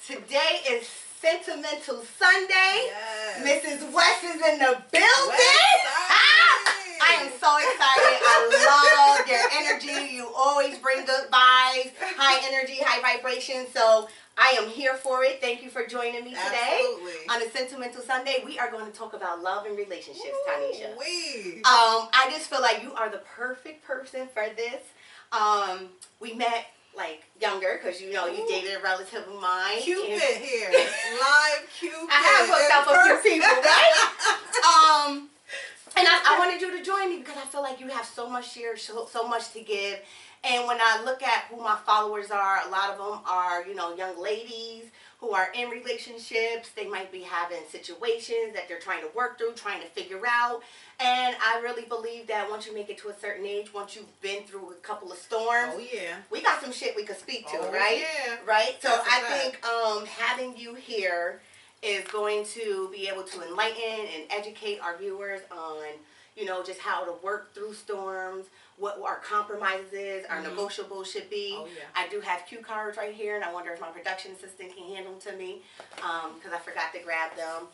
Today is Sentimental Sunday. Yes. Mrs. West is in the building. West, I am so excited. I love your energy. You always bring good vibes, high energy, high vibration. So I am here for it. Thank you for joining me today. Absolutely. On a Sentimental Sunday. We are going to talk about love and relationships, Tanesha. I just feel like you are the perfect person for this. We met like younger, because you know you dated a relative of mine. Cupid here. Live Cupid. I have hooked up a few people, right? And I wanted you to join me because I feel like you have so much share, so much to give. And when I look at who my followers are, a lot of them are, you know, young ladies who are in relationships. They might be having situations that they're trying to work through, trying to figure out. And I really believe that once you make it to a certain age, once you've been through a couple of storms, oh yeah, we got some shit we could speak to, oh, right? Yeah. Right? So That's I think having you here is going to be able to enlighten and educate our viewers on, you know, just how to work through storms, what our compromises, our negotiables should be. Oh, yeah. I do have cue cards right here, and I wonder if my production assistant can hand them to me, because I forgot to grab them.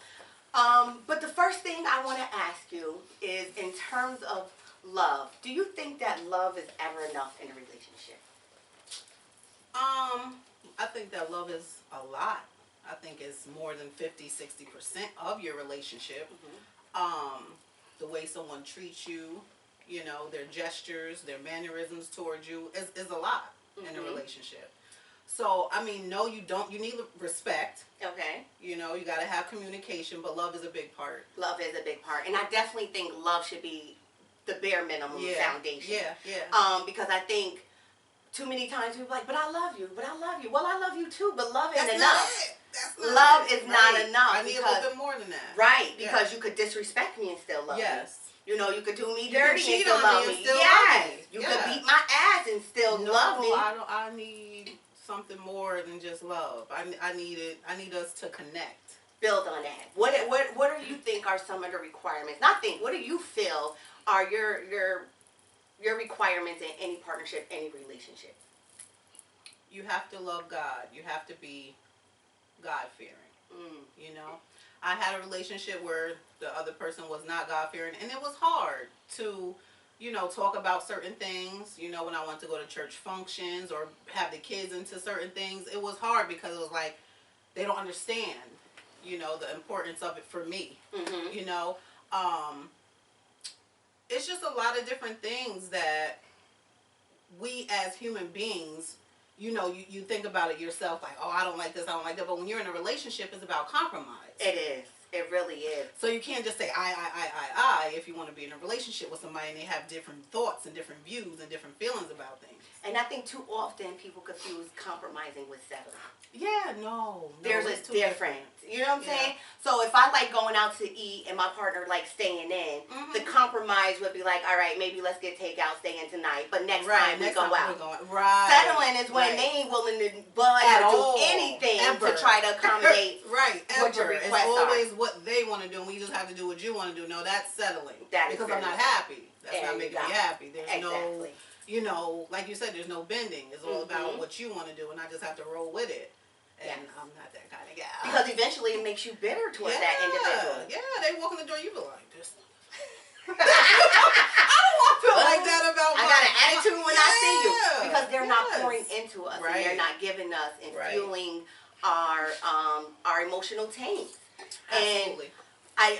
But the first thing I want to ask you is, in terms of love, do you think that love is ever enough in a relationship? I think that love is a lot. I think it's more than 50-60% of your relationship. The way someone treats you, you know, their gestures, their mannerisms towards you is a lot in a relationship. So, I mean, no, you don't. You need respect. Okay. You know, you got to have communication, but love is a big part. Love is a big part. And I definitely think love should be the bare minimum foundation. Yeah. Because I think too many times people are like, but I love you, but I love you. Well, I love you too, but love isn't enough. Love is not enough. I need a little bit more than that. Right, because you could disrespect me and still love me. You know, you could do me dirty and still love me. You could beat my ass and still love me. I need something more than just love. I need us to connect. Build on that. What do you think are some of the requirements? Not think. What do you feel are your requirements in any partnership, any relationship? You have to love God. You have to be God-fearing. You know, I had a relationship where the other person was not God-fearing, and it was hard to, you know, talk about certain things. You know, when I went to go to church functions or have the kids into certain things, it was hard because it was like they don't understand, you know, the importance of it for me. You know, it's just a lot of different things that we as human beings, you know, you think about it yourself, like, oh, I don't like this, I don't like that. But when you're in a relationship, it's about compromise. It is. It really is. So you can't just say I if you want to be in a relationship with somebody and they have different thoughts and different views and different feelings about things. And I think too often people confuse compromising with settling. Yeah, no. There's a difference. You know what I'm saying? So if I like going out to eat and my partner like staying in, the compromise would be like, all right, maybe let's get takeout, stay in tonight, but next time we go out. Settling is when they ain't willing to budge or do anything to try to accommodate what your requests It's always what they want to do, and we just have to do what you want to do. No, that's settling. Because I'm not happy. That's not making me happy. There's no, you know, like you said, there's no bending. It's all about what you want to do, and I just have to roll with it. And I'm not that kind of gal. Because eventually it makes you bitter towards that individual. Yeah, they walk in the door, you be like, this. I don't want to feel like that about I got an attitude when I see you. Because they're not pouring into us. And they're not giving us and fueling our emotional tanks. Absolutely. And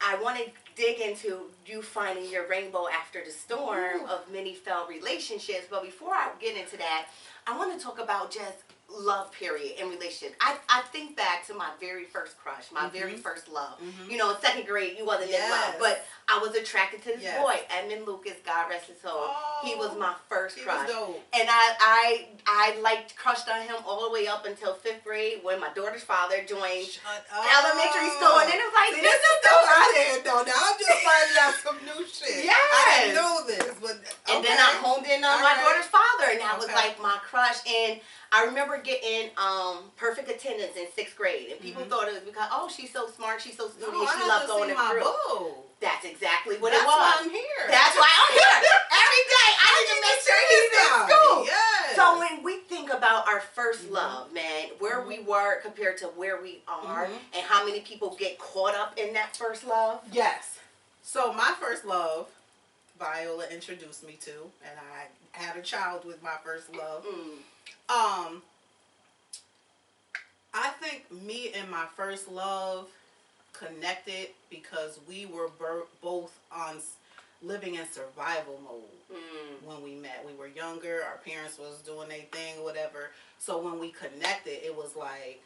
I want to dig into you finding your rainbow after the storm of many failed relationships. But before I get into that, I want to talk about just love period in relationship. I think back to my very first crush, my very first love. You know, in second grade, you wasn't in love, but I was attracted to this boy, Edmund Lucas, God rest his soul. He was my first crush. And I like crushed on him all the way up until 5th grade when my daughter's father joined elementary school, and then it was like, this is stuff I didn't know. Now I'm just finding out some new shit. I didn't know this, but and then I honed in on my daughter's father, and that was like my crush. And I remember getting perfect attendance in 6th grade, and people thought it was because, oh, she's so smart, she's so studious, she loved going to group. That's exactly what it was. That's why I'm here. That's why I'm here. every day. I need to make sure he's in school. Yes. So when we think about our first love, man, where we were compared to where we are, and how many people get caught up in that first love. Yes. So my first love, Viola introduced me to, and I had a child with my first love. I think me and my first love connected because we were both on living in survival mode when we met. We were younger, our parents was doing their thing or whatever. So when we connected, it was like,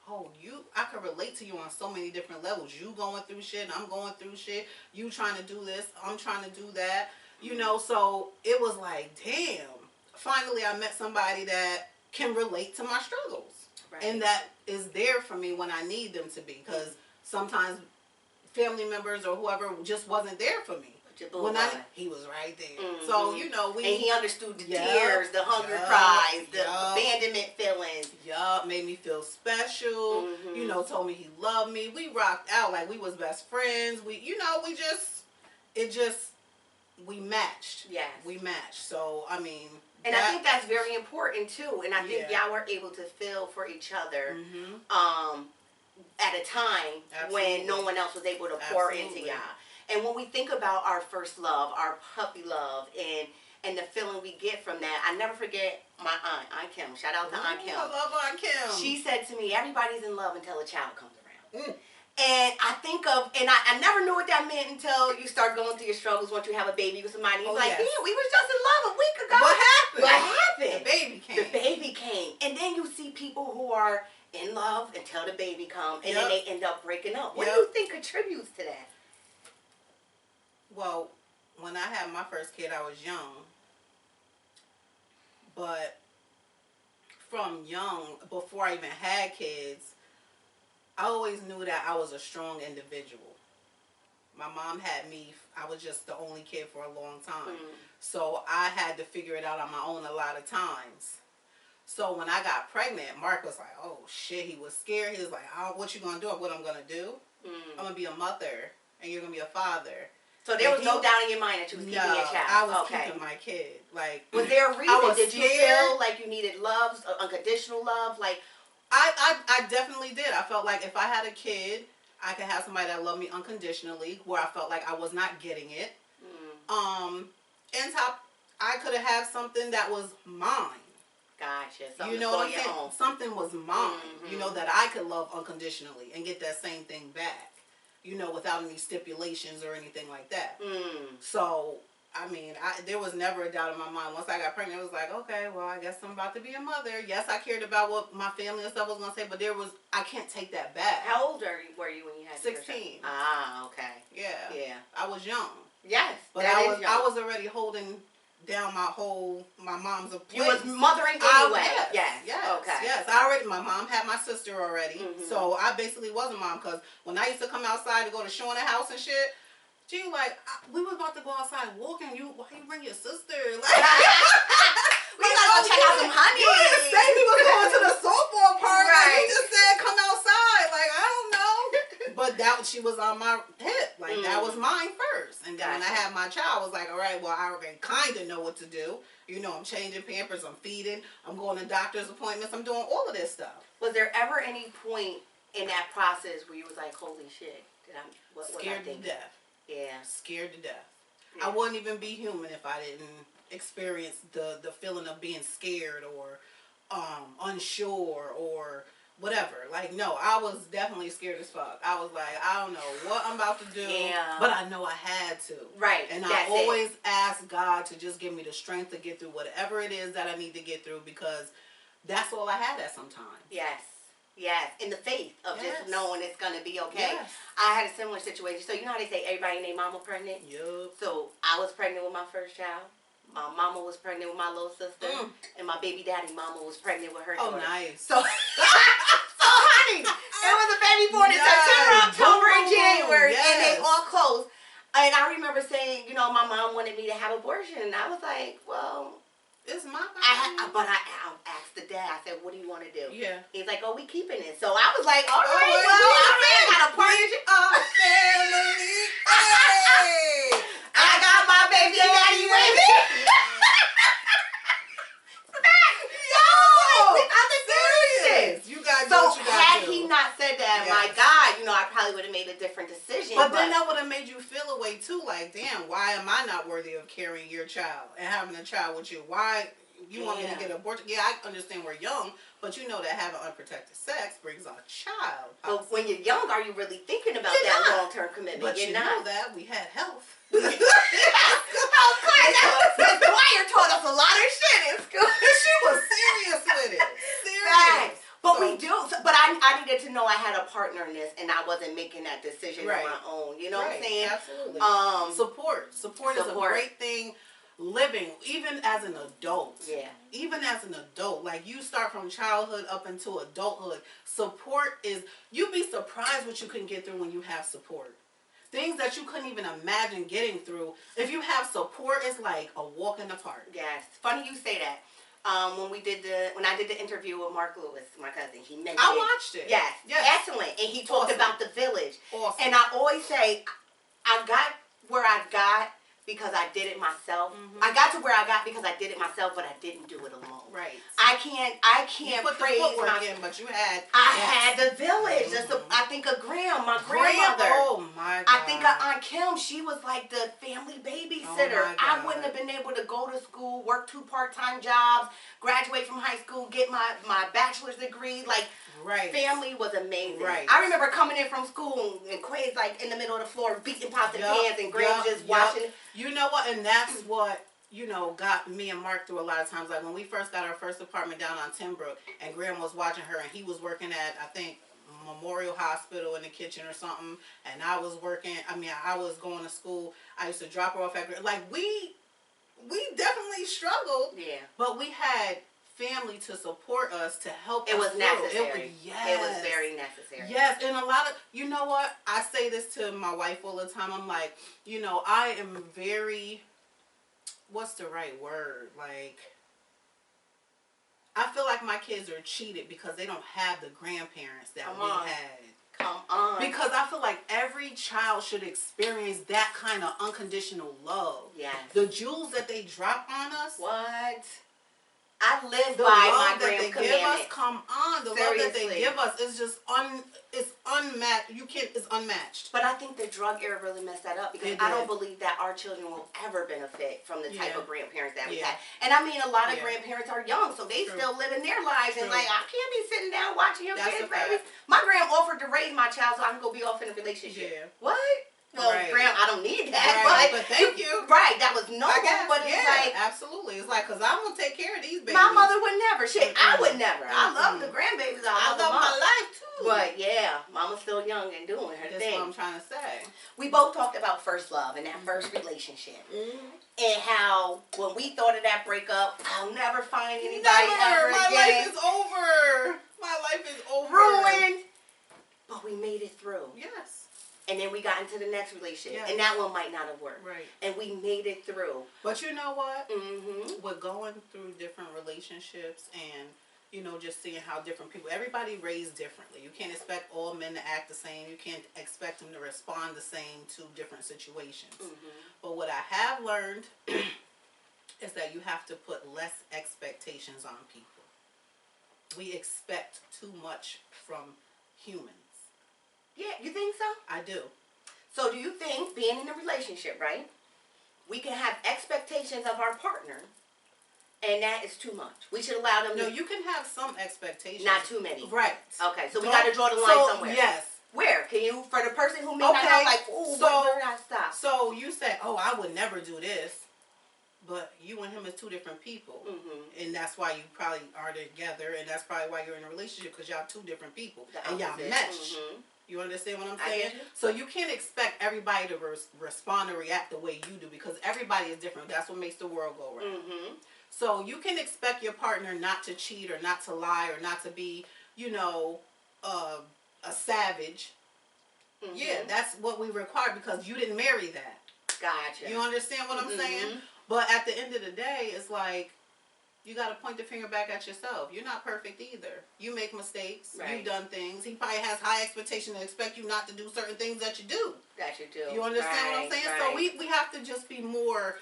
oh, I could relate to you on so many different levels. You going through shit, I'm going through shit. You trying to do this, I'm trying to do that. You know, so it was like, damn. Finally, I met somebody that can relate to my struggles. Right. And that is there for me when I need them to be. Because sometimes family members or whoever just wasn't there for me. He was right there. So, you know, and he understood the tears, the hunger cries, the abandonment feelings. Made me feel special. You know, told me he loved me. We rocked out like we was best friends. We matched. Yes. We matched. So, I mean. And I think that's very important too. And I think y'all were able to feel for each other at a time when no one else was able to pour into y'all. And when we think about our first love, our puppy love, and the feeling we get from that, I never forget my Aunt Kim. Shout out to Aunt Kim. I love Aunt Kim. She said to me, everybody's in love until a child comes around. And I think of, and I never knew what that meant until you start going through your struggles once you have a baby with somebody. You're like, yeah, we was just in love a week ago. What happened? What happened? The baby came. The baby came. And then you see people who are in love until the baby comes, and then they end up breaking up. What do you think contributes to that? Well, when I had my first kid, I was young. But from young, before I even had kids, I always knew that I was a strong individual. My mom had me, I was just the only kid for a long time. So I had to figure it out on my own a lot of times. So when I got pregnant, Mark was like, oh shit, he was scared. He was like, oh, what you gonna do? What I'm gonna do? I'm gonna be a mother, and you're gonna be a father. So there was no doubt in your mind that you was keeping your child. I was keeping my kid. Like, was there a reason? Did you feel like you needed love, unconditional love? Like, I definitely did. I felt like if I had a kid, I could have somebody that loved me unconditionally, where I felt like I was not getting it. And I could have had something that was mine. Gotcha. Something you know what I'm saying? Something was mine. You know, that I could love unconditionally and get that same thing back. You know, without any stipulations or anything like that. So, I mean, there was never a doubt in my mind. Once I got pregnant, it was like, okay, well, I guess I'm about to be a mother. Yes, I cared about what my family and stuff was going to say, but I can't take that back. How old were you when you had 16. Ah, okay. Yeah. I was young. Yes, but I was already holding down my mom's place. You was mothering anyway. Yes. Okay. Yes. My mom had my sister already. So I basically was a mom, because when I used to come outside to go to show in the house and shit, she was like, we were about to go outside walking. Why you bring your sister? Like, we gotta go check out some honey. You didn't say we were going to the softball party. Right. You just said come outside. Like, I don't know. But she was on my hip. Like, that was mine first. And then when I had my child, I was like, all right, well, I already kind of know what to do. You know, I'm changing Pampers, I'm feeding, I'm going to doctor's appointments, I'm doing all of this stuff. Was there ever any point in that process where you was like, holy shit, scared to death. Yeah. Scared to death. Yeah. I wouldn't even be human if I didn't experience the feeling of being scared or unsure or whatever. Like, no, I was definitely scared as fuck. I was like, I don't know what I'm about to do, but I know I had to. Right. And I always ask God to just give me the strength to get through whatever it is that I need to get through, because that's all I had at some time. Yes. Yes, in the faith of just knowing it's going to be okay. Yes. I had a similar situation. So you know how they say everybody and their mama pregnant? Yep. So I was pregnant with my first child. My mama was pregnant with my little sister. And my baby daddy mama was pregnant with her daughter. Oh, nice. So, honey, it was a baby born in September, October, and January. And they all close. And I remember saying, you know, my mom wanted me to have abortion. And I was like, well... It's my But I asked the dad, I said, what do you want to do? Yeah. He's like, oh, we keeping it. So I was like, all right, well, I got a party. Family. I got my baby daddy with me. said that, Yes. my God, you know, I probably would have made a different decision. But then that would have made you feel a way too, like, damn, why am I not worthy of carrying your child and having a child with you? Why you want me to get an abortion? Yeah, I understand we're young, but you know that having unprotected sex brings a child. But when you're young, are you really thinking about that long-term commitment? But you're you not. know that we had health. Of course, Miss Dwyer taught us a lot of shit in school. She was serious with it. Serious. Right. But we do. But I needed to know I had a partner in this, and I wasn't making that decision on my own. You know what I'm saying? Absolutely. Support is a great thing. Living, even as an adult. Yeah. Even as an adult, like you start from childhood up into adulthood. Support is. You'd be surprised what you can get through when you have support. Things that you couldn't even imagine getting through. If you have support, it's like a walk in the park. Yes. Funny you say that. When I did the interview with Mark Lewis, my cousin, he mentioned. I watched it. Yes. Excellent. And he talked about the village. Awesome. And I always say, I got where I got because I did it myself. I got to where I got because I did it myself, but I didn't do it alone. Right. I can't you put praise the footwork in, but you had. I had the village. I think of Graham, my grandmother. Oh my God. I think of Aunt Kim. She was like the family babysitter. Oh I wouldn't have been able to go to school, work 2 part-time jobs, graduate from high school, get my bachelor's degree. Like, family was amazing. Right. I remember coming in from school and Quay's like in the middle of the floor beating pots and pans, and Graham just watching. You know what? And that's what, you know, got me and Mark through a lot of times. Like when we first got our first apartment down on Timbrook, and Graham was watching her, and he was working at, I think, Memorial Hospital in the kitchen or something, and I was working. I was going to school. I used to drop her off at, like, we definitely struggled. Yeah. But we had family to support us, to help us. It was through. necessary. It was very necessary. Yes, and a lot of, you know what? I say this to my wife all the time. I'm like, you know, I am very, what's the right word? Like, I feel like my kids are cheated because they don't have the grandparents that we had. Come on. Because I feel like every child should experience that kind of unconditional love. Yes. The jewels that they drop on us. What? I live The by love my that they Graham give us, commandment. come on. The love that they give us is just it's unmatched. It's unmatched. But I think the drug era really messed that up because I don't believe that our children will ever benefit from the type of grandparents that we had. And I mean, a lot of grandparents are young, so they still living their lives and like, I can't be sitting down watching your kids, baby. My grand offered to raise my child so I can go be off in a relationship. Yeah. What? Well, Graham, I don't need that, but thank you. Right, that was noble, but it's like, absolutely. It's like, because I'm going to take care of these babies. My mother would never. Shit, I would never. I love the grandbabies. I love my life, too. But, yeah, Mama's still young and doing her thing. That's what I'm trying to say. We both talked about first love and that first relationship. And how, when we thought of that breakup, I'll never find anybody ever My again. life is over. My life is over. Ruined. But we made it through. Yes. And then we got into the next relationship. And that one might not have worked. Right. And we made it through. But you know what? We're going through different relationships and, you know, just seeing how different people, everybody raised differently. You can't expect all men to act the same. You can't expect them to respond the same to different situations. But what I have learned is that you have to put less expectations on people. We expect too much from humans. Yeah, you think so? I do. So do you think, being in a relationship, right, we can have expectations of our partner, and that is too much? We should allow them to... No, you can have some expectations. Not too many. Right. Okay, so we got to draw the line somewhere. Yes. Where? Can you, for the person who may not know, like, ooh, where did I stop? So you say, oh, I would never do this, but you and him is 2 different people. And that's why you probably are together, and that's probably why you're in a relationship, because y'all 2 different people. And y'all mesh. You understand what I'm saying? So you can't expect everybody to respond or react the way you do, because everybody is different. That's what makes the world go round. So you can expect your partner not to cheat or not to lie or not to be, you know, a savage. Yeah, that's what we require because you didn't marry that. Gotcha. You understand what I'm saying? But at the end of the day, it's like, you got to point the finger back at yourself. You're not perfect either. You make mistakes. Right. You've done things. He probably has high expectations and expect you not to do certain things that you do. That you do. You understand what I'm saying? Right. So we have to just be more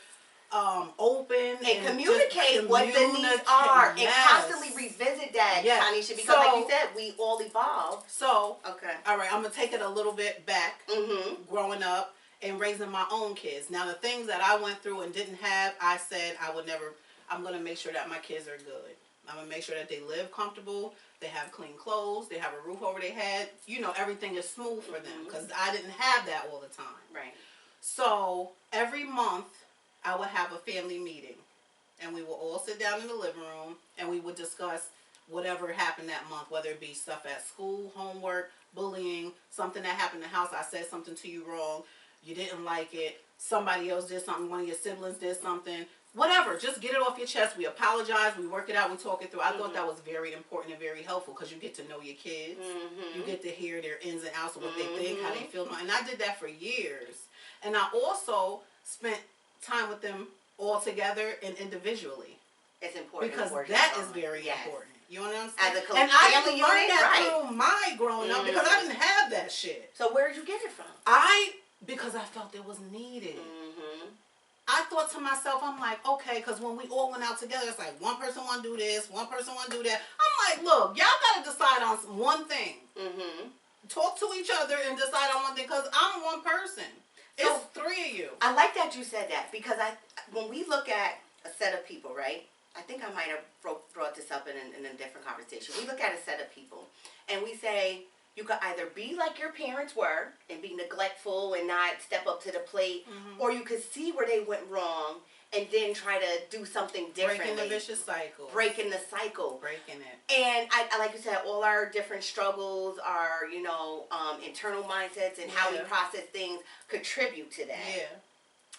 open and communicate what the needs are, and constantly revisit that, Tanesha, because like you said, we all evolve. So, all right, I'm gonna take it a little bit back. Growing up and raising my own kids. Now, the things that I went through and didn't have, I said I would never. I'm gonna make sure that my kids are good. I'm gonna make sure that they live comfortable. They have clean clothes. They have a roof over their head. You know, everything is smooth for them because I didn't have that all the time. Right. So every month I would have a family meeting, and we would all sit down in the living room and we would discuss whatever happened that month, whether it be stuff at school, homework, bullying, something that happened in the house. I said something to you wrong. You didn't like it. Somebody else did something. One of your siblings did something. Whatever. Just get it off your chest. We apologize. We work it out. We talk it through. I thought that was very important and very helpful because you get to know your kids. You get to hear their ins and outs of what they think, how they feel. And I did that for years. And I also spent time with them all together and individually. It's important. Because that is very important. You know what I'm saying? As a and I didn't learn unit, that through my growing up because I didn't have that shit. So where did you get it from? Because I felt it was needed. I thought to myself, I'm like, okay, because when we all went out together, it's like one person want to do this, one person want to do that. I'm like, look, y'all got to decide on one thing. Talk to each other and decide on one thing because I'm one person. So, it's three of you. I like that you said that because when we look at a set of people, right? I think I might have brought this up in a different conversation. We look at a set of people and we say, you could either be like your parents were and be neglectful and not step up to the plate, or you could see where they went wrong and then try to do something differently. Breaking the vicious cycle. Breaking the cycle. Breaking it. And I like you said, all our different struggles, our internal mindsets and how we process things contribute to that. Yeah.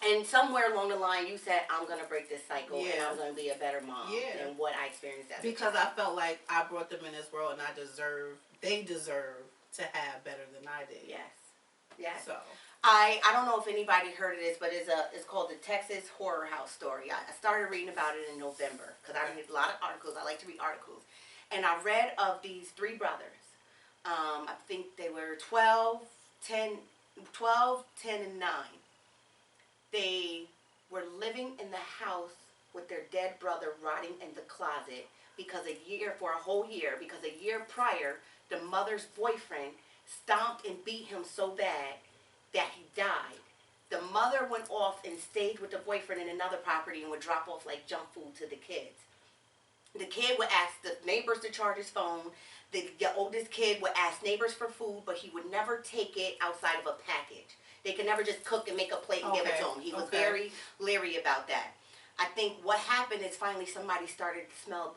And somewhere along the line, you said, I'm going to break this cycle and I'm going to be a better mom than what I experienced as because I felt like I brought them in this world and they deserve to have better than I did. Yes. Yes. So I don't know if anybody heard of this, but it's called the Texas Horror House Story. I started reading about it in November because I read a lot of articles. I like to read articles. And I read of these three brothers. I think they were 12, 10, and 9. They were living in the house with their dead brother rotting in the closet for a whole year, because a year prior, the mother's boyfriend stomped and beat him so bad that he died. The mother went off and stayed with the boyfriend in another property and would drop off like junk food to the kids. The kid would ask the neighbors to charge his phone. The oldest kid would ask neighbors for food, but he would never take it outside of a package. They could never just cook and make a plate and give it to him. He was very leery about that. I think what happened is finally somebody started to smell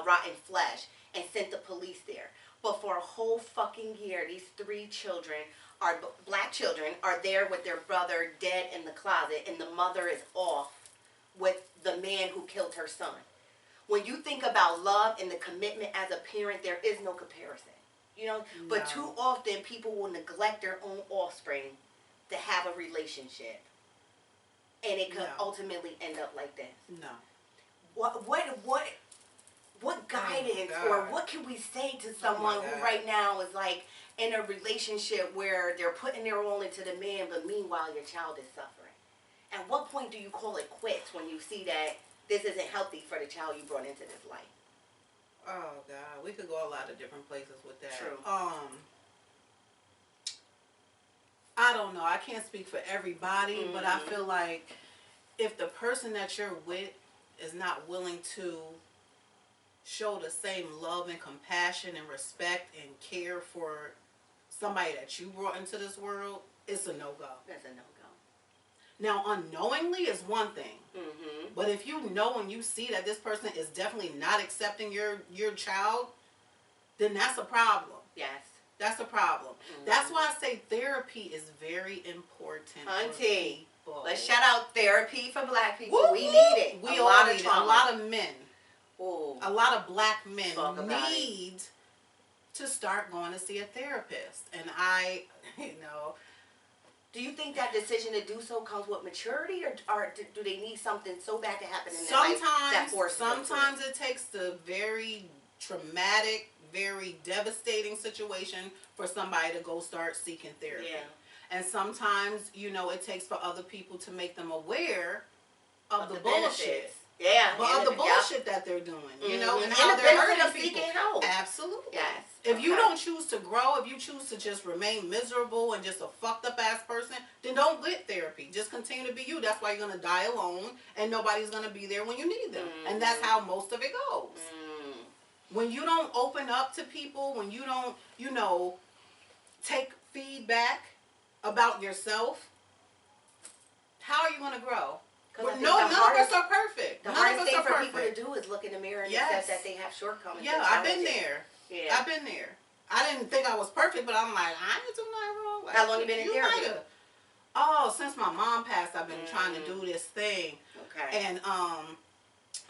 rotten flesh and sent the police there. But for a whole fucking year, these three children, black children, are there with their brother dead in the closet, and the mother is off with the man who killed her son. When you think about love and the commitment as a parent, there is no comparison. But too often people will neglect their own offspring to have a relationship, and it could ultimately end up like this. No. What guidance or what can we say to someone who right now is like in a relationship where they're putting their all into the man, but meanwhile your child is suffering? At what point do you call it quits when you see that this isn't healthy for the child you brought into this life? Oh God, we could go a lot of different places with that. True. I don't know. I can't speak for everybody, but I feel like if the person that you're with is not willing to show the same love and compassion and respect and care for somebody that you brought into this world, it's a no-go. That's a no-go. Now, unknowingly is one thing. But if you know and you see that this person is definitely not accepting your child, then that's a problem. Yes. That's a problem. That's why I say therapy is very important. Auntie, for people. Let's shout out therapy for black people. Woo, we need it. We all need it. A lot of men. Ooh. A lot of black men need to start going to see a therapist. And do you think that decision to do so comes with maturity, or do they need something so bad to happen in their life that forces them to? Sometimes it takes the very traumatic, very devastating situation for somebody to go start seeking therapy. Yeah. And sometimes, it takes for other people to make them aware of the benefits. bullshit. Yeah. But of the bullshit that they're doing, you know, and how the they're benefit hurting of people. seeking help. Absolutely. Yes. If you don't choose to grow, if you choose to just remain miserable and just a fucked up ass person, then don't get therapy. Just continue to be you. That's why you're gonna die alone, and nobody's gonna be there when you need them. And that's how most of it goes. When you don't open up to people, when you don't, you know, take feedback about yourself, how are you gonna grow? None of us are perfect. The hardest thing for people to do is look in the mirror and accept that they have shortcomings. Yeah, I've been there. Yeah. I've been there. I didn't think I was perfect, but I'm like, I ain't doing nothing wrong. Like, how long you been in therapy? Oh, since my mom passed, I've been trying to do this thing. Okay. And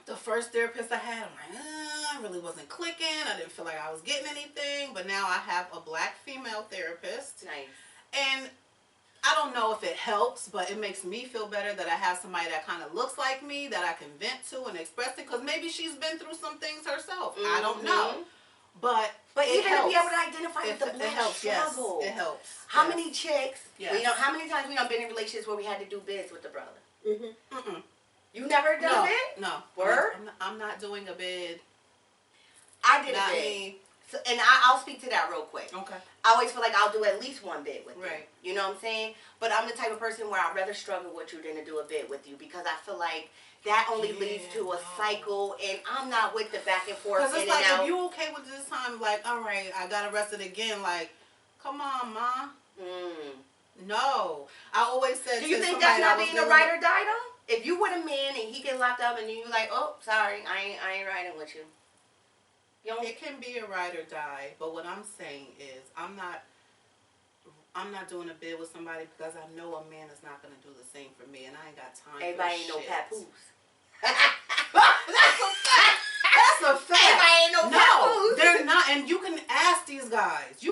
the first therapist I had, I'm like, I really wasn't clicking. I didn't feel like I was getting anything. But now I have a black female therapist. Nice. And I don't know if it helps, but it makes me feel better that I have somebody that kind of looks like me, that I can vent to and express it, because maybe she's been through some things herself. I don't know. But even helps. to be able to identify with the black struggle. Yes, it helps. How many chicks, how many times we done been in relationships where we had to do bids with the brother? You never done a bid? No. Word? I'm not doing a bid. I did a bid. So, and I'll speak to that real quick. Okay. I always feel like I'll do at least one bid with you. Right. You know what I'm saying? But I'm the type of person where I'd rather struggle with you than to do a bid with you, because I feel like that only leads to a cycle, and I'm not with the back and forth. Because it's like, if you okay with this time, like, all right, I got arrested again, like, come on, Ma. No. I always said, do you think that's not being a ride or die, though? If you with a man and he get locked up and you like, oh, sorry, I ain't riding with you. It can be a ride or die, but what I'm saying is I'm not doing a bid with somebody because I know a man is not going to do the same for me, and I ain't got time Everybody for ain't no papoose. That's a fact. Everybody ain't no papoose. They're not, and you can ask these guys.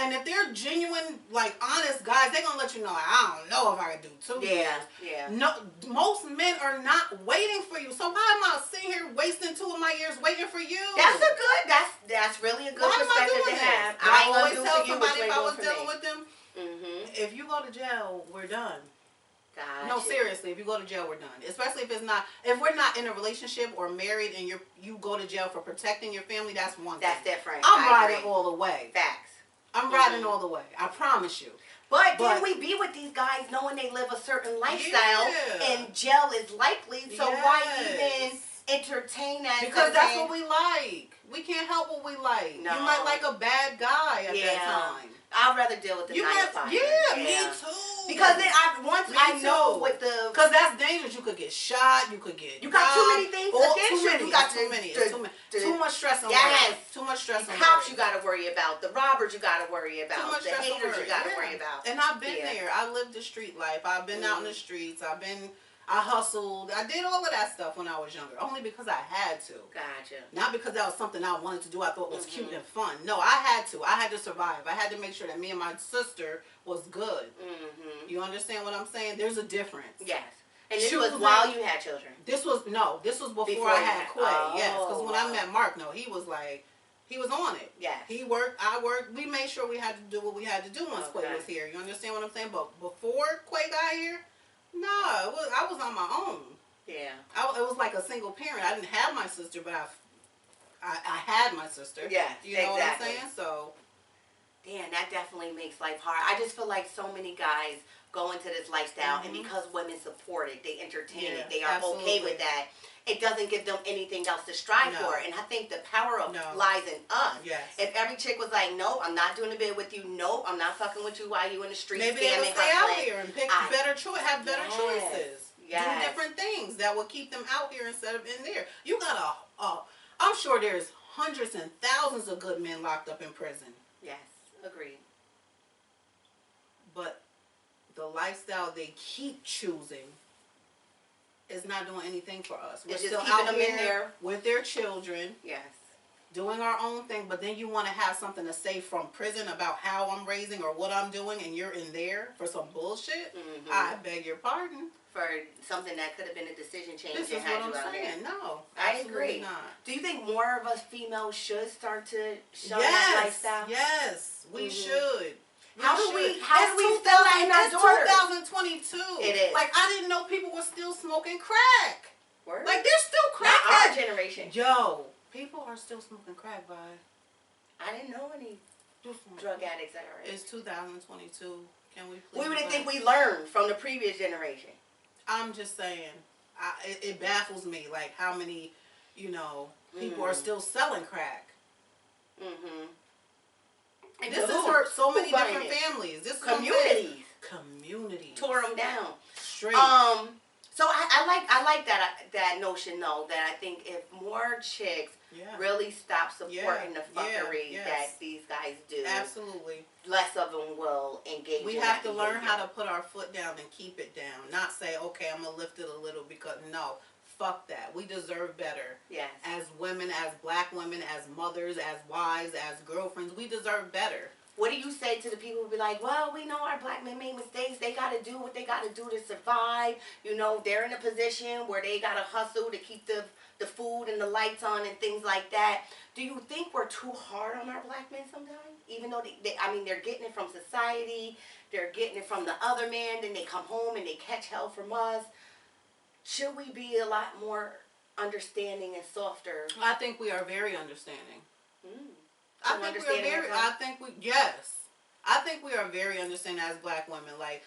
And if they're genuine, like, honest guys, they're going to let you know, like, I don't know if I can do 2 years. Yeah. No, most men are not waiting for you. So why am I sitting here wasting 2 of my years waiting for you? That's really a good perspective to have. I always tell somebody if I was dealing with them, if you go to jail, we're done. Gotcha. No, seriously, if you go to jail, we're done. Especially if we're not in a relationship or married and you go to jail for protecting your family, that's one thing. That's different. I'm riding all the way. Facts. I'm riding all the way. I promise you. But then we be with these guys knowing they live a certain lifestyle, and jail is likely, so why even entertain that? Because that's what we like. We can't help what we like. No. You might like a bad guy at that time. I'd rather deal with the 9 to 5. Yeah, me too. Because then I know with the... Because that's dangerous. You could get shot. You could get... You got too many things against you. You got too many. Too much stress on Too much stress on cops you got to worry about. The robbers you got to worry about. Too much the haters you got to worry about. And I've been there. I lived the street life. I've been out in the streets. I hustled. I did all of that stuff when I was younger. Only because I had to. Gotcha. Not because that was something I wanted to do. I thought was cute and fun. No, I had to. I had to survive. I had to make sure that me and my sister was good. You understand what I'm saying? There's a difference. Yes. And this was while you had children? This was before I had Quay. Yes. Because when I met Mark, he was like, he was on it. Yes. He worked, I worked. We made sure we had to do what we had to do once Quay was here. You understand what I'm saying? But before Quay got here, no, I was on my own. Yeah. It was like a single parent. I didn't have my sister, but I had my sister. Yeah, you know what I'm saying? So, damn, that definitely makes life hard. I just feel like so many guys go into this lifestyle, and because women support it, they entertain it, they are okay with that. It doesn't give them anything else to strive for. And I think the power of lies in us. Yes. If every chick was like, no, I'm not doing a bid with you. No, I'm not fucking with you while you in the street. Maybe they would stay out here and pick have better choices. Do different things that will keep them out here instead of in there. You got I'm sure there's hundreds and thousands of good men locked up in prison. Yes, agreed. But the lifestyle they keep choosing is not doing anything for us. We're still out here with their children. Yes. Doing our own thing, but then you want to have something to say from prison about how I'm raising or what I'm doing, and you're in there for some bullshit? I beg your pardon. For something that could have been a decision change. This is what I'm saying. No, I agree. Not. Do you think more of us females should start to show that lifestyle? Yes, we should. How do we It's instill that in our daughters? It's 2022. It is. Like, I didn't know people were still smoking crack. Word? Like, there's still crack. Not our generation. Yo, people are still smoking crack, Vi. I didn't know any drug addicts that are. It's 2022. Can we please? We would think we learned from the previous generation. I'm just saying, it baffles me, like, how many, people are still selling crack. Mm-hmm. And this has hurt so many different families. This communities. Communities. Tore them down. Straight. So I like that notion though, that I think if more chicks really stop supporting the fuckery that these guys do, absolutely, less of them will engage. We have to learn how to put our foot down and keep it down. Not say, okay, I'm gonna lift it a little, because no, fuck that. We deserve better. Yes. As women, as black women, as mothers, as wives, as girlfriends, we deserve better. What do you say to the people who be like, well, we know our black men made mistakes. They got to do what they got to do to survive. They're in a position where they got to hustle to keep the food and the lights on and things like that. Do you think we're too hard on our black men sometimes? Even though they're getting it from society, they're getting it from the other man, then they come home and they catch hell from us. Should we be a lot more understanding and softer? I think we are very understanding. I think we are very understanding as black women. Like,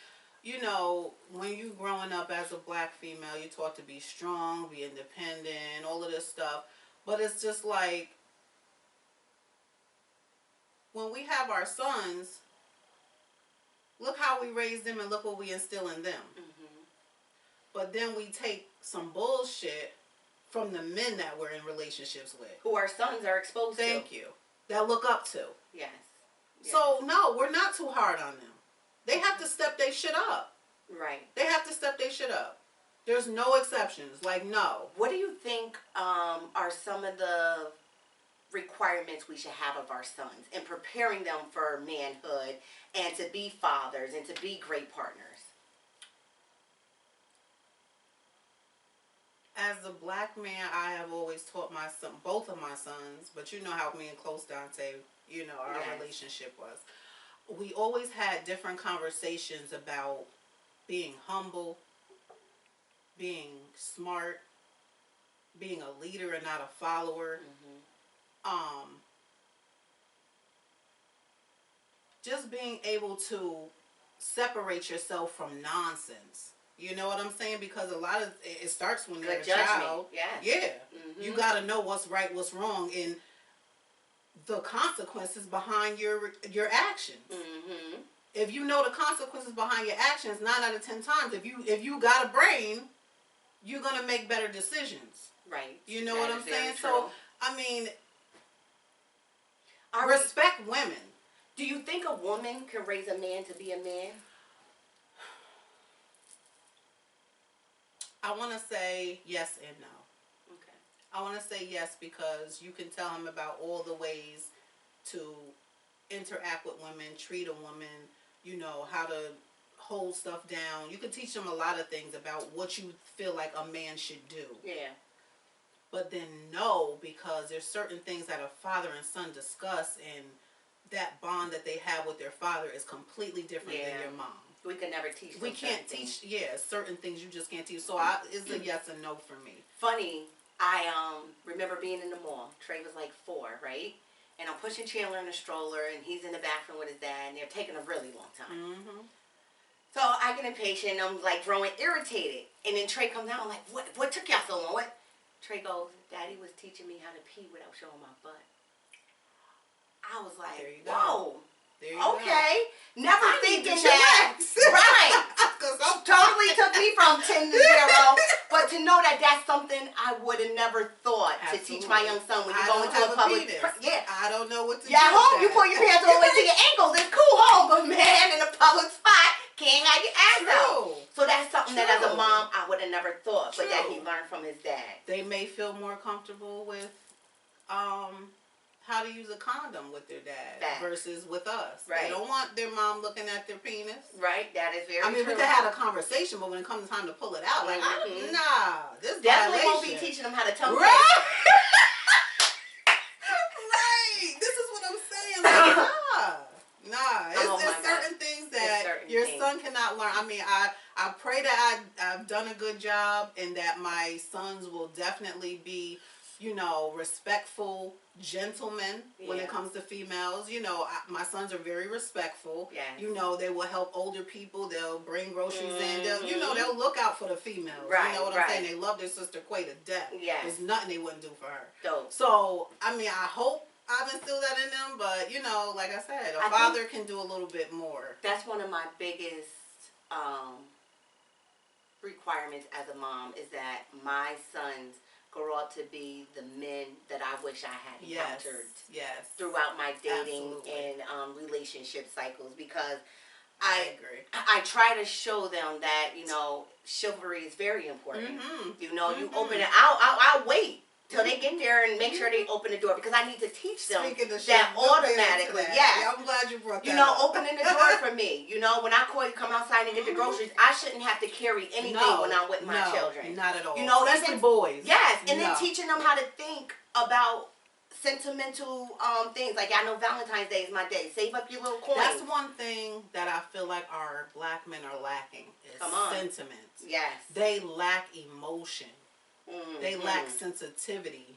when you growing up as a black female, you're taught to be strong, be independent, all of this stuff. But it's just like, when we have our sons, look how we raise them and look what we instill in them. Mm-hmm. But then we take some bullshit from the men that we're in relationships with, who our sons are exposed to. Thank you. That look up to. Yes. So, no, we're not too hard on them. They have to step their shit up. Right. They have to step their shit up. There's no exceptions. Like, no. What do you think are some of the requirements we should have of our sons in preparing them for manhood and to be fathers and to be great partners? As a black man, I have always taught my son, both of my sons, but you know how me and Close Dante, our relationship was. We always had different conversations about being humble, being smart, being a leader and not a follower. Mm-hmm. Just being able to separate yourself from nonsense. You know what I'm saying? Because a lot of it starts when you're a child. Yeah. Mm-hmm. You got to know what's right, what's wrong, and the consequences behind your actions. Mm-hmm. If you know the consequences behind your actions, 9 out of 10 times, if you got a brain, you're gonna make better decisions. Right. You know what I'm saying? So I mean, respect women. Do you think a woman can raise a man to be a man? I want to say yes and no. Okay. I want to say yes because you can tell him about all the ways to interact with women, treat a woman, how to hold stuff down. You can teach them a lot of things about what you feel like a man should do. Yeah. But then no, because there's certain things that a father and son discuss, and that bond that they have with their father is completely different than your mom. We can never teach them. We can't teach, certain things you just can't teach. So it's a yes and no for me. Funny, I remember being in the mall. Trey was like 4, right? And I'm pushing Chandler in a stroller, and he's in the bathroom with his dad, and they're taking a really long time. Mm-hmm. So I get impatient, I'm like growing irritated. And then Trey comes out, I'm like, what took y'all so long? What? Trey goes, Daddy was teaching me how to pee without showing my butt. I was like, whoa. Okay. Never thinking that. Right. Totally took me from 10 to 0. But to know that that's something I would have never thought to teach my young son when you go into a public. I don't know what to do. Yeah, at home you pull your pants all the way to your ankles. It's cool home, but man, in a public spot, can't have your ass out. So that's something that as a mom I would have never thought, but that he learned from his dad. They may feel more comfortable with how to use a condom with their dad versus with us. Right. They don't want their mom looking at their penis. Right, that is very true. I mean, we could have a conversation, but when it comes time to pull it out, like, this definitely won't be teaching them how to tongue. Right. Right. This is what I'm saying. Like, it's certain cannot learn. I mean, I pray that I've done a good job and that my sons will definitely be, you know, respectful gentlemen when it comes to females. You know, my sons are very respectful. Yes. You know, they will help older people. They'll bring groceries in. They'll, you know, they'll look out for the females. Right, you know what I'm saying? They love their sister Quay to death. Yes. There's nothing they wouldn't do for her. Dope. So, I mean, I hope I've instilled that in them, but, you know, like I said, a father can do a little bit more. That's one of my biggest requirements as a mom, is that my sons grow up to be the men that I wish I had encountered throughout my dating and relationship cycles, because I agree. I try to show them that, you know, chivalry is very important. You know, you open it. I'll wait till they get there and make sure they open the door, because I need to teach them that automatically. Yeah, I'm glad you brought that You know, up. opening the door for me. You know, when I call you, come outside and get the groceries, I shouldn't have to carry anything when I'm with my children. Not at all. You know, especially boys. Yes, and then teaching them how to think about sentimental things. Like, I know Valentine's Day is my day. Save up your little coins. That's one thing that I feel like our black men are lacking, is sentiment. Yes. They lack emotion. They lack sensitivity.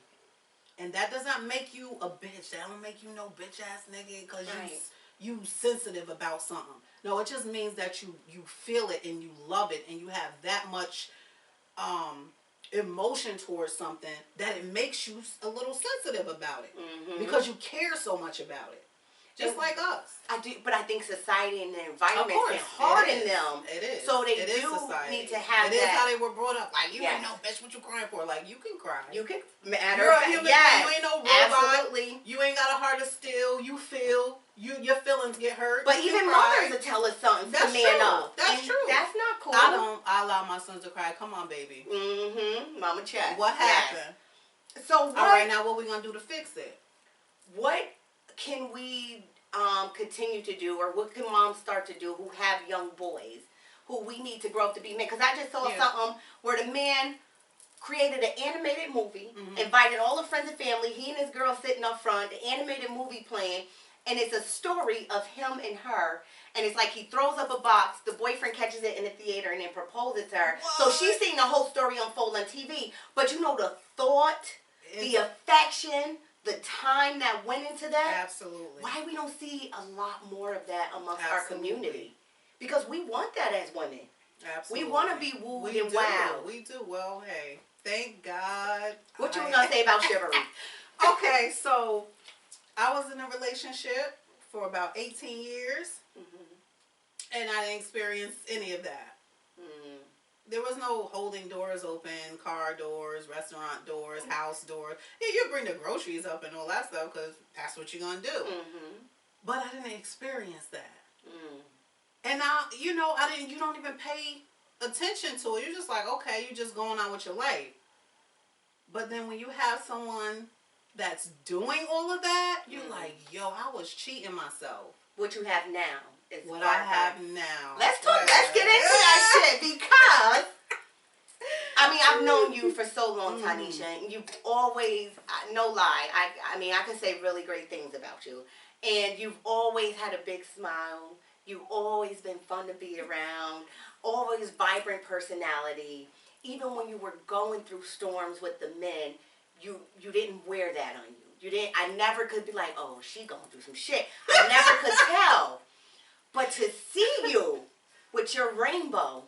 And that does not make you a bitch. That don't make you no bitch ass nigga because you sensitive about something. No, it just means that you feel it and you love it and you have that much emotion towards something that it makes you a little sensitive about it. Because you care so much about it. Just like us. I do, but I think society and the environment can harden them. It is. So they it do need to have that. It is how they were brought up. Like, you ain't no bitch, what you crying for? Like, you can cry. You can. You're a human being. You ain't no robot. Absolutely. You ain't got a heart of steel. You feel. Your feelings get hurt. But even mothers will tell us something to man up. That's true. That's not cool. I allow my sons to cry. Come on, baby. Mama check. What happened? So what? All right, now what we gonna do to fix it? What can we continue to do, or what can moms start to do who have young boys who we need to grow up to be men? Because I just saw something where the man created an animated movie, invited all the friends and family, he and his girl sitting up front, the animated movie playing, and it's a story of him and her, and it's like he throws up a box, the boyfriend catches it in the theater and then proposes to her. So she's seeing the whole story unfold on TV, but you know, the thought, the affection, the time that went into that. Absolutely. Why we don't see a lot more of that amongst our community? Because we want that as women. Absolutely. We want to be wooed and wowed. We do. Well, hey, thank God. What you gonna say about chivalry? Okay, so I was in a relationship for about 18 years, and I didn't experience any of that. There was no holding doors open, car doors, restaurant doors, house doors. Yeah, you bring the groceries up and all that stuff because that's what you're going to do. But I didn't experience that. And now, you know, you don't even pay attention to it. You're just like, okay, you're just going on with your life. But then when you have someone that's doing all of that, you're like, yo, I was cheating myself. What you have now. What I have now. Let's get into that shit, because I mean, I've known you for so long, Tanesha, and you've always, no lie, I mean, I can say really great things about you, and you've always had a big smile. You've always been fun to be around, always vibrant personality. Even when you were going through storms with the men, you didn't wear that on you. I never could be like, oh, she going through some shit. I never could tell. But to see you with your rainbow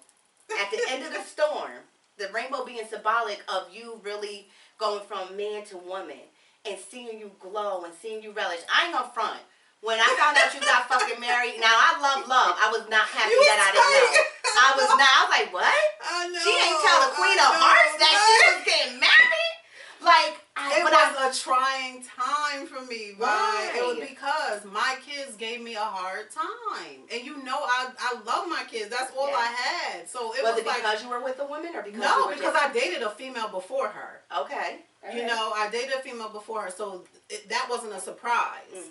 at the end of the storm, the rainbow being symbolic of you really going from man to woman, and seeing you glow and seeing you relish. I ain't gonna front. When I found out you got fucking married, now I love. I was not happy that I didn't know. I was like, what? I know. She ain't tell the Queen of Hearts that she was getting married? Like, it was a trying time for me. Why? It was because my kids gave me a hard time. And you know, I love my kids. That's all I had. So it was it like, because you were with a woman, or because because I dated a female before her. Okay. You know, I dated a female before her, so that wasn't a surprise.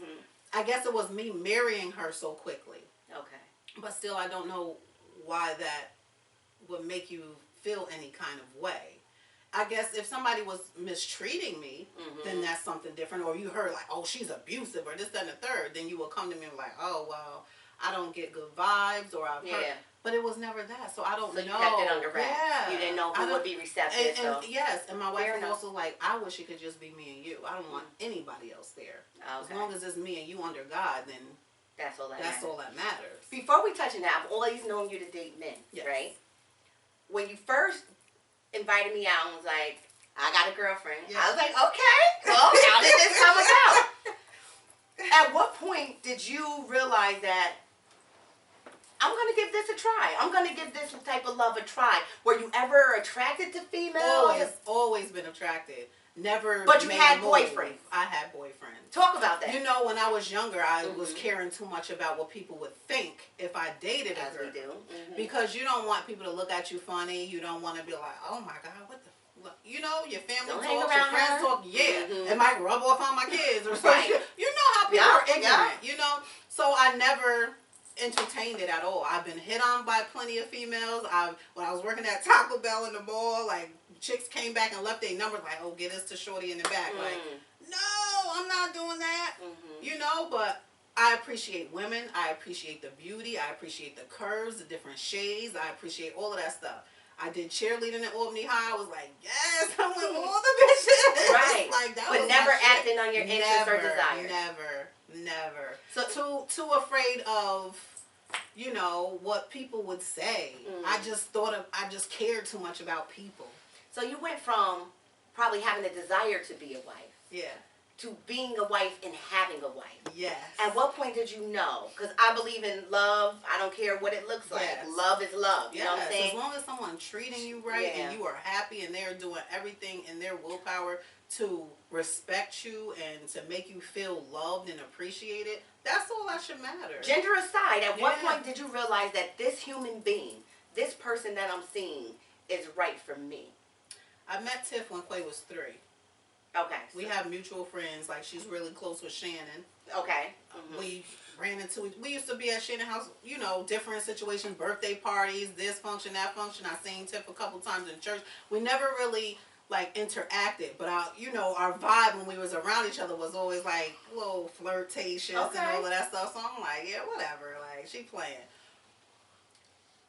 I guess it was me marrying her so quickly. Okay. But still, I don't know why that would make you feel any kind of way. I guess if somebody was mistreating me, then that's something different. Or you heard like, oh, she's abusive or this, that, and the third. Then you will come to me and be like, oh, well, I don't get good vibes, or I've heard. Yeah. But it was never that, so I don't know. So you kept it under wraps. Yeah. You didn't know who would be receptive. And yes, and my wife Fair was enough. also like, I wish it could just be me and you. I don't want anybody else there. Okay. As long as it's me and you under God, then that's all that matters. Before we touch on that, I've always known you to date men, right? When you first invited me out and was like, I got a girlfriend, I was like, okay, well, how did this come about? At what point did you realize that I'm going to give this a try? I'm going to give this type of love a try. Were you ever attracted to females? Always been attracted. Never. But you had boyfriends. I had boyfriends. Talk about that. You know, when I was younger, I was caring too much about what people would think if I dated a girl. As we do. Because you don't want people to look at you funny. You don't want to be like, oh my God, what the. You know, your family talks, your friends talk. Yeah, it might rub off on my kids or something. You know how people are ignorant. You know, so I never entertained it at all. I've been hit on by plenty of females. When I was working at Taco Bell in the mall, like chicks came back and left their numbers like, oh, get us to shorty in the back. Like, no, I'm not doing that. You know, but I appreciate women. I appreciate the beauty. I appreciate the curves, the different shades. I appreciate all of that stuff. I did cheerleading at Albany High. I was like, yes, I went with all the bitches. Right. Like, that but was never acting on your interests or desires. Never. So too afraid of, you know, what people would say. I just cared too much about people. So you went from probably having a desire to be a wife. Yeah. To being a wife and having a wife. Yes. At what point did you know? Because I believe in love. I don't care what it looks like. Yes. Love is love. You know what I'm saying? As long as someone's treating you right and you are happy and they're doing everything in their willpower to respect you and to make you feel loved and appreciated, that's all that should matter. Gender aside, at what point did you realize that this human being, this person that I'm seeing, is right for me? I met Tiff when Quay was 3. Okay. We have mutual friends. Like, she's really close with Shannon. Okay. We ran into. We used to be at Shannon house. You know, different situations, birthday parties, this function, that function. I seen Tiff a couple times in church. We never really like interacted, but you know, our vibe when we was around each other was always like a little flirtatious and all of that stuff. So I'm like, yeah, whatever. Like, she playing.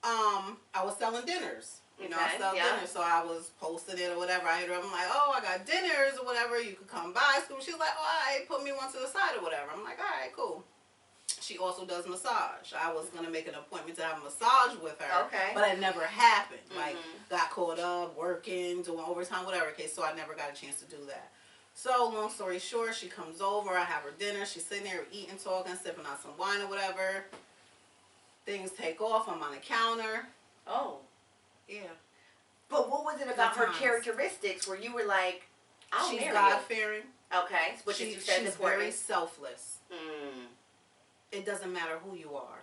I was selling dinners. You know, I sell dinners, so I was posting it or whatever. I hit her up, I'm like, oh, I got dinners or whatever. You could come by. She was like, oh, all right, put me one to the side or whatever. I'm like, all right, cool. She also does massage. I was going to make an appointment to have a massage with her. Okay. But it never happened. Like, got caught up, working, doing overtime, whatever case, so I never got a chance to do that. So, long story short, she comes over, I have her dinner, she's sitting there eating, talking, sipping on some wine or whatever. Things take off, I'm on the counter. Oh. Yeah. But what was it about her characteristics where you were like, I'll marry you? She's God-fearing. Okay. Which you said she's very selfless. It doesn't matter who you are.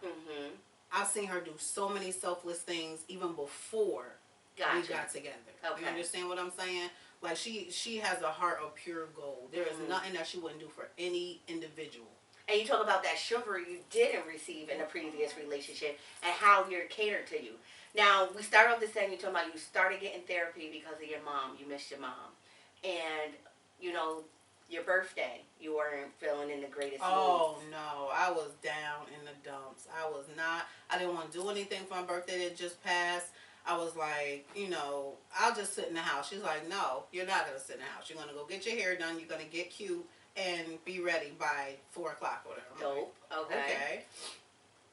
I've seen her do so many selfless things even before we got together. Okay. You understand what I'm saying? Like, she has a heart of pure gold. There is nothing that she wouldn't do for any individual. And you talk about that chivalry you didn't receive in a previous relationship and how you're catered to you. Now, we start off the saying, you talking about you started getting therapy because of your mom. You missed your mom. And, you know, your birthday, you weren't feeling in the greatest mood. Oh, no. I was down in the dumps. I didn't want to do anything for my birthday that just passed. I was like, you know, I'll just sit in the house. She's like, no, you're not going to sit in the house. You're going to go get your hair done. You're going to get cute and be ready by 4 o'clock or whatever. Dope. Like, okay.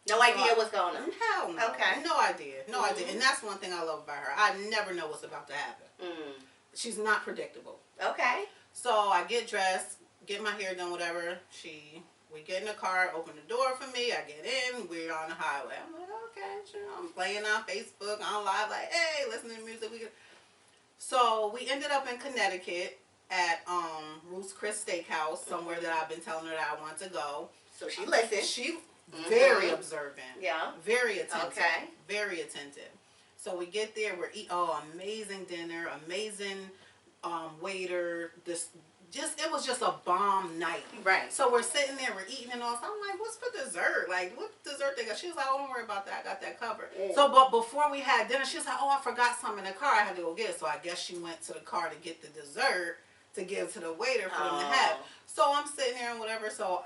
No idea what's going on. Hell no. Okay. No idea. No idea. And that's one thing I love about her. I never know what's about to happen. She's not predictable. Okay. So I get dressed, get my hair done, whatever. We get in the car, open the door for me. I get in. We're on the highway. I'm like, okay. Sure. I'm playing on Facebook, on live, like, hey, listening to music. So we ended up in Connecticut at Ruth's Chris Steakhouse, somewhere that I've been telling her that I want to go. So she listened. She very observant. Yeah. Very attentive. Okay. Very attentive. So we get there, we're eating, amazing dinner, amazing waiter. It was just a bomb night. Right. So we're sitting there, we're eating and all. So I'm like, what's for dessert? Like, what dessert they got? She was like, oh, don't worry about that. I got that covered. So, but before we had dinner, she was like, oh, I forgot something in the car. I had to go get it. So I guess she went to the car to get the dessert to give to the waiter for them to have. So I'm sitting there and whatever. So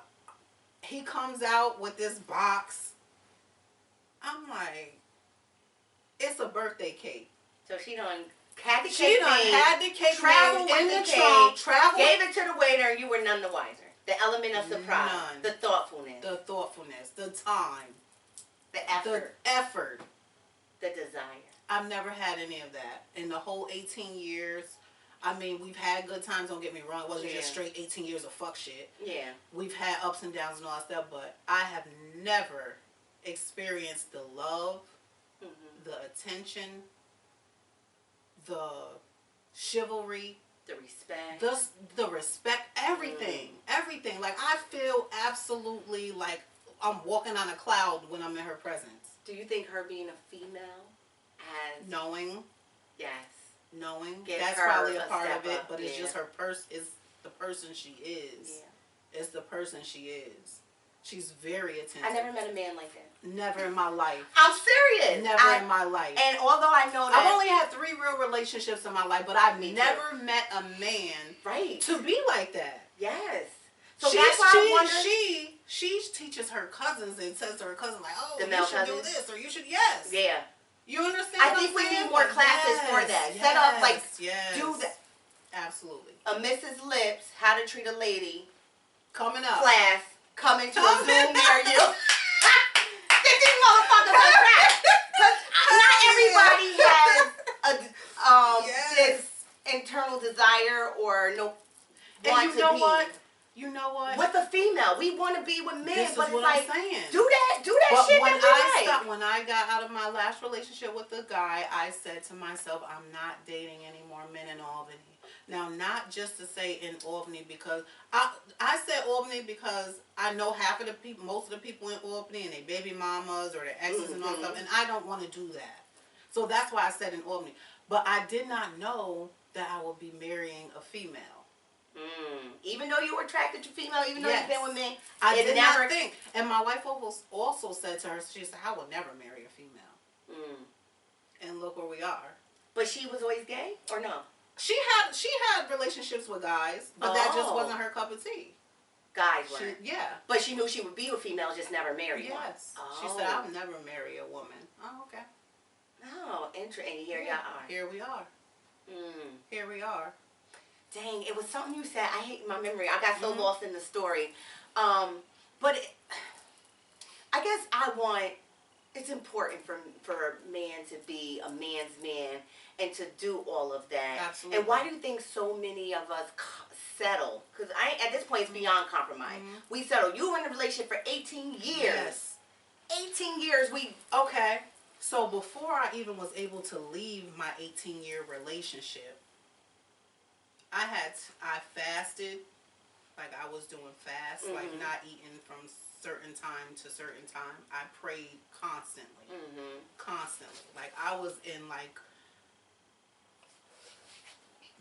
he comes out with this box I'm like, it's a birthday cake. So she done had the She cake done made, had the cake traveled made in with the the trunk, cake, traveled, gave it to the waiter, and you were none the wiser. The element of surprise, none. the thoughtfulness, The time, the effort, the desire. I've never had any of that in the whole 18 years. I mean, we've had good times. Don't get me wrong. It wasn't just straight 18 years of fuck shit. Yeah. We've had ups and downs and all that stuff, but I have never experienced the love, the attention, the chivalry, the respect, everything, everything. Like, I feel absolutely like I'm walking on a cloud when I'm in her presence. Do you think her being a female has knowing? Yes. Knowing that's probably a part of it, but it's just her is the person she is. Yeah. It's the person she is. She's very attentive. I never met a man like that. Never in my life. I'm serious. Never in my life. And although I know that I've only had 3 real relationships in my life, but I've never met a man to be like that. Yes. So that's why I wonder. She teaches her cousins and says to her cousin like, oh, the you should do this or you should Yeah. You understand? I think we need more classes for that. Yes, set up like do that. Absolutely. A Mrs. Lips, how to treat a lady coming up class coming to a Zoom near you. Get these motherfuckers on track. Because not everybody has this internal desire or want to be. You know what? With a female, we want to be with men, this but is it's what like, I'm saying. do that shit that we like. When I got out of my last relationship with the guy, I said to myself, I'm not dating any more men in Albany. Now, not just to say in Albany, because I said Albany because I know half of the people, most of the people in Albany, and their baby mamas or their exes and all stuff, and I don't want to do that. So that's why I said in Albany. But I did not know that I would be marrying a female. Even though you were attracted to female, even though you've been with men, I did not think. And my wife also said to her, she said, I will never marry a female. And look where we are. But she was always gay, or no? She had relationships with guys, but that just wasn't her cup of tea. Guys weren't. Yeah. But she knew she would be with females, just never marry one. Yes. She said, I'll never marry a woman. Oh, okay. Oh, interesting. And here y'all are. Here we are. Here we are. Dang, it was something you said. I hate my memory. I got so lost in the story. But I guess it's important for a man to be a man's man and to do all of that. Absolutely. And why do you think so many of us settle? Because at this point, it's beyond compromise. We settle. You were in a relationship for 18 years. Yes. 18 years. Okay. So before I even was able to leave my 18-year relationship, I fasted, like I was doing fast, like not eating from certain time to certain time. I prayed constantly, constantly. Like I was in like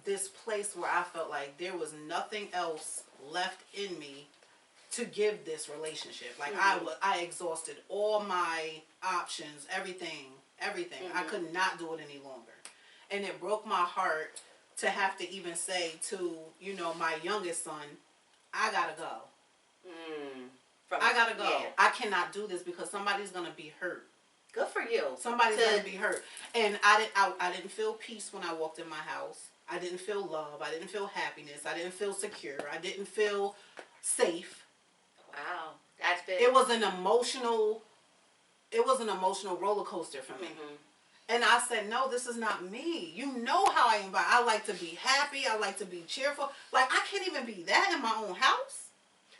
this place where I felt like there was nothing else left in me to give this relationship. Like I exhausted all my options, everything. I could not do it any longer. And it broke my heart to have to even say to, my youngest son, I gotta go. I gotta go. Yeah. I cannot do this because somebody's gonna be hurt. Good for you. Somebody's gonna be hurt. And I didn't feel peace when I walked in my house. I didn't feel love. I didn't feel happiness. I didn't feel secure. I didn't feel safe. Wow. That's big. It was an emotional roller coaster for me. And I said, no, this is not me. You know how I am. I like to be happy. I like to be cheerful. Like, I can't even be that in my own house.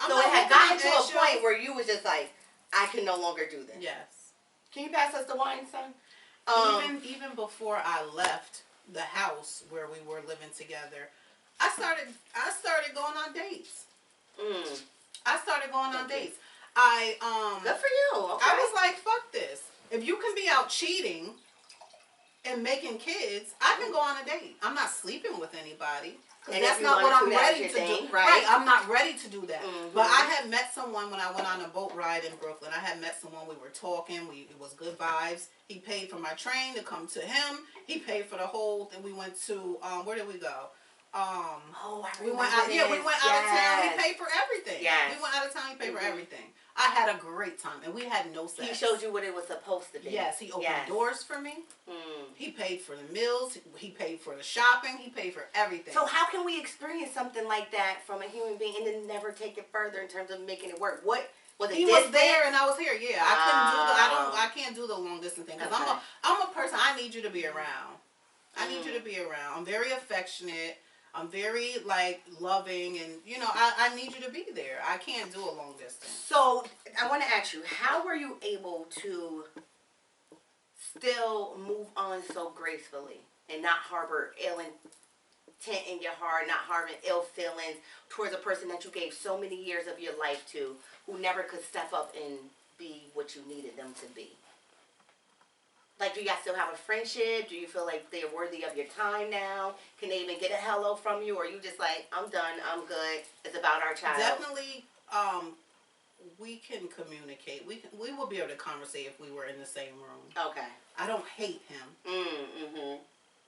So it had gotten to a point where you was just like, I can no longer do this. Yes. Can you pass us the wine, son? Even before I left the house where we were living together, I started going on dates. I started going on dates. Good for you. Okay. I was like, fuck this. If you can be out cheating and making kids, I can go on a date. I'm not sleeping with anybody. And that's not what I'm ready to do. Right? I'm not ready to do that. But I had met someone when I went on a boat ride in Brooklyn. I had met someone. We were talking. It was good vibes. He paid for my train to come to him. He paid for the whole thing. We went to, where did we go? I we went out. Yeah, we went out of town. He paid for everything. Yes. We went out of town. He paid for everything. I had a great time, and we had no sex. He showed you what it was supposed to be. Yes, he opened yes. doors for me. He paid for the meals. He paid for the shopping. He paid for everything. So how can we experience something like that from a human being and then never take it further in terms of making it work? What was it? He was there and I was here. Yeah, I couldn't do the. I can't do the long distance thing because okay. I'm a person. I need you to be around. I need you to be around. I'm very affectionate. I'm very, like, loving, and, you know, I need you to be there. I can't do a long distance. So, I want to ask you, how were you able to still move on so gracefully and not harbor ill intent in your heart, not harboring ill feelings towards a person that you gave so many years of your life to, who never could step up and be what you needed them to be? Like, do you guys still have a friendship? Do you feel like they're worthy of your time now? Can they even get a hello from you? Or are you just like, I'm done, I'm good, it's about our child? Definitely, we can communicate. We will be able to conversate if we were in the same room. Okay. I don't hate him.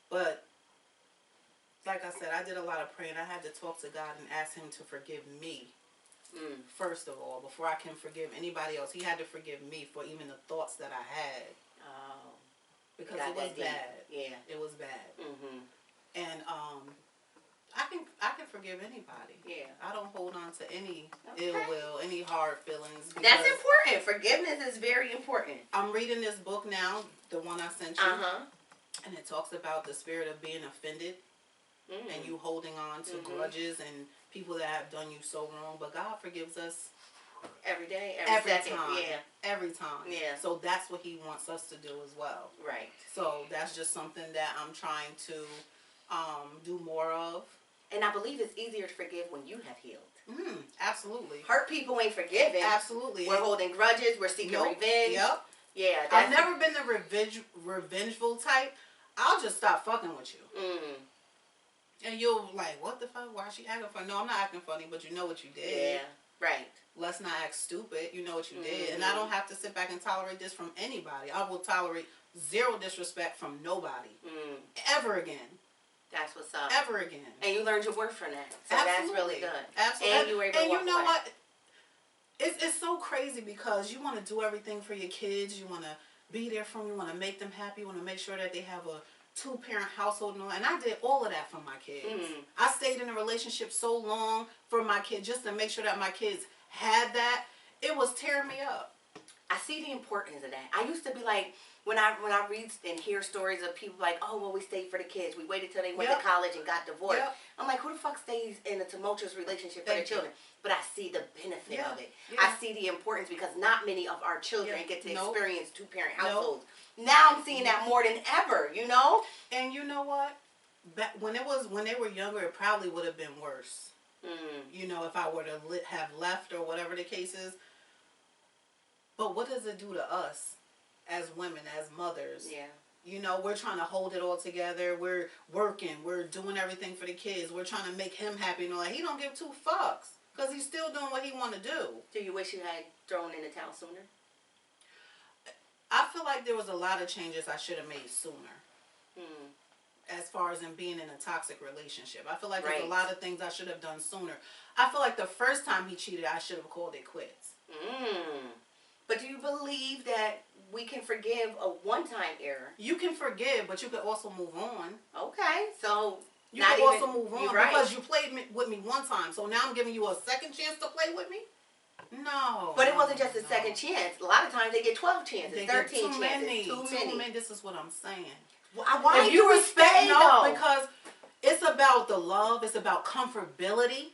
But, like I said, I did a lot of praying. I had to talk to God and ask him to forgive me. First of all, before I can forgive anybody else. He had to forgive me for even the thoughts that I had. Oh. Because it was bad. Yeah. It was bad. And I can forgive anybody. Yeah. I don't hold on to any ill will, any hard feelings. That's important. Forgiveness is very important. I'm reading this book now, the one I sent you. And it talks about the spirit of being offended and you holding on to grudges and people that have done you so wrong. But God forgives us every day, every second. time. Yeah. Every time. Yeah. So that's what he wants us to do as well. Right. So that's just something that I'm trying to do more of. And I believe it's easier to forgive when you have healed. Absolutely. Hurt people ain't forgiving. Absolutely. We're holding grudges. We're seeking revenge. Yep. Yeah. I've never been the revengeful type. I'll just stop fucking with you. And you'll like, what the fuck? Why is she acting funny? No, I'm not acting funny, but you know what you did. Yeah. Right. Let's not act stupid. You know what you did. And I don't have to sit back and tolerate this from anybody. I will tolerate zero disrespect from nobody. Ever again. That's what's up. Ever again. And you learned your worth from that. So Absolutely. that's really good. Absolutely. And you were able to walk you know away. what? It's so crazy because you want to do everything for your kids. You want to be there for them. You want to make them happy. You want to make sure that they have a two-parent household and all. And I did all of that for my kids. I stayed in a relationship so long for my kids just to make sure that my kids had that. It was tearing me up. I see the importance of that. I used to be like, when I read and hear stories of people like, oh, well, we stayed for the kids. We waited till they went to college and got divorced. I'm like, who the fuck stays in a tumultuous relationship for their children? But I see the benefit of it. I see the importance because not many of our children get to experience two-parent households. Now I'm seeing that more than ever, you know? And you know what? When they were younger, it probably would have been worse. You know, if I were to have left or whatever the case is. But what does it do to us as women, as mothers? Yeah. You know, we're trying to hold it all together. We're working. We're doing everything for the kids. We're trying to make him happy and all that. He don't give two fucks because he's still doing what he want to do. Do you wish you had thrown in the towel sooner? I feel like there was a lot of changes I should have made sooner. As far as in being in a toxic relationship. I feel like there's a lot of things I should have done sooner. I feel like the first time he cheated, I should have called it quits. But do you believe that we can forgive a one-time error? You can forgive, but you can also move on. Okay, so you can also move on because you played with me one time. So now I'm giving you a second chance to play with me? No. But it wasn't just a second chance. A lot of times they get 12 chances, they 13 too chances. Many. Too many. This is what I'm saying. Why if do you stay, though? Because it's about the love. It's about comfortability.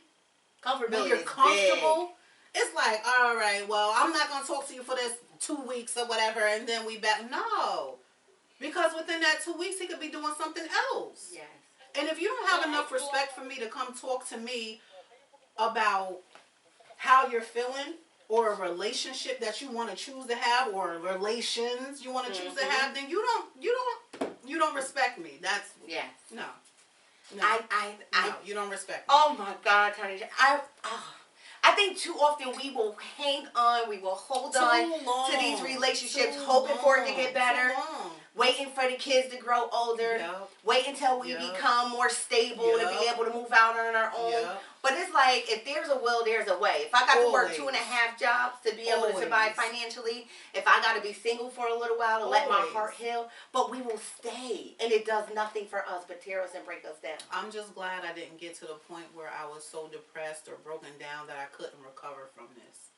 When you're comfortable, it's like, all right, well, I'm not going to talk to you for this 2 weeks or whatever, and then we back. No. Because within that 2 weeks, he could be doing something else. Yes. And if you don't have enough respect for me to come talk to me about how you're feeling, or a relationship that you want to choose to have, or relations you want to choose to have, then you don't respect me. That's no. You don't respect me. Oh my God, Tanesha, I think too often we will hang on, we will hold on to these relationships, hoping for it to get better. waiting for the kids to grow older, wait until we become more stable to be able to move out on our own. But it's like, if there's a will, there's a way. If I got to work 2.5 jobs to be able to survive financially, if I got to be single for a little while to let my heart heal, but we will stay. And it does nothing for us but tear us and break us down. I'm just glad I didn't get to the point where I was so depressed or broken down that I couldn't recover from this.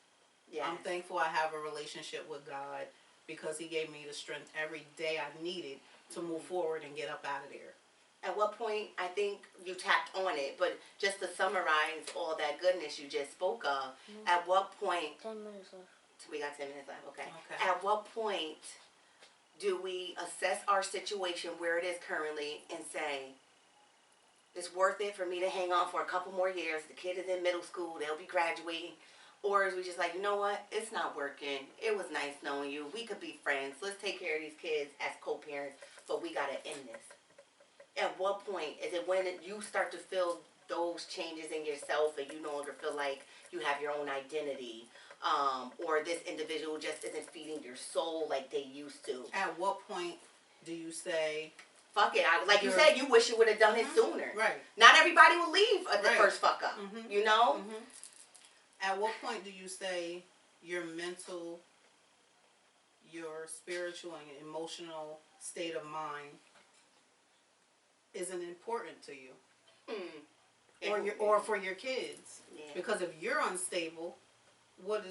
Yes. I'm thankful I have a relationship with God, because he gave me the strength every day I needed to move forward and get up out of there. At what point, I think you tapped on it, but just to summarize all that goodness you just spoke of, at what point... 10 minutes left. We got 10 minutes left, okay. At what point do we assess our situation where it is currently and say, it's worth it for me to hang on for a couple more years, the kid is in middle school, they'll be graduating, or is we just like, you know what, it's not working, it was nice knowing you, we could be friends, let's take care of these kids as co-parents, but we got to end this. At what point is it when you start to feel those changes in yourself and you no longer feel like you have your own identity, or this individual just isn't feeding your soul like they used to? At what point do you say, fuck it, like you said, you wish you would have done it sooner. Right. Not everybody will leave at the first fuck up, you know? At what point do you say your mental, your spiritual and emotional state of mind isn't important to you, or for your kids? Because if you're unstable, what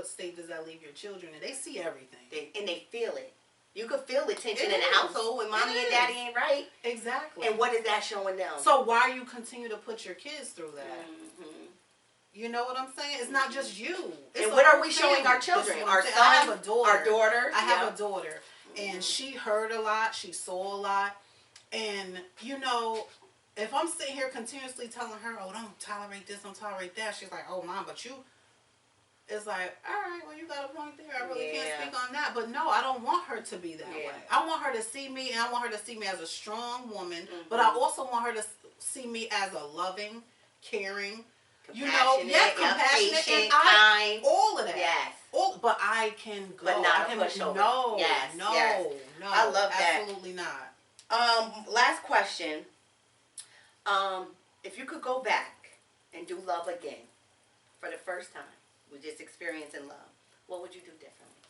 state does that leave your children in? They see everything, and they feel it. You could feel the tension in the household when mommy and daddy ain't right. Exactly. And what is that showing them? So why you continue to put your kids through that? You know what I'm saying? It's not just you. And what are we showing our children? Our son, I have a daughter. Our daughter. I have a daughter. And she heard a lot. She saw a lot. And, you know, if I'm sitting here continuously telling her, oh, don't tolerate this, don't tolerate that, she's like, oh, Mom, but you... It's like, all right, well, you got a point there. I really can't speak on that. But no, I don't want her to be that way. I want her to see me, and I want her to see me as a strong woman. But I also want her to see me as a loving, caring, compassionate, patient, kind, all of that. Yes. But I can go. But not a pushover. No. I love that. Absolutely not. Last question. If you could go back and do love again for the first time, with just experiencing love, what would you do differently?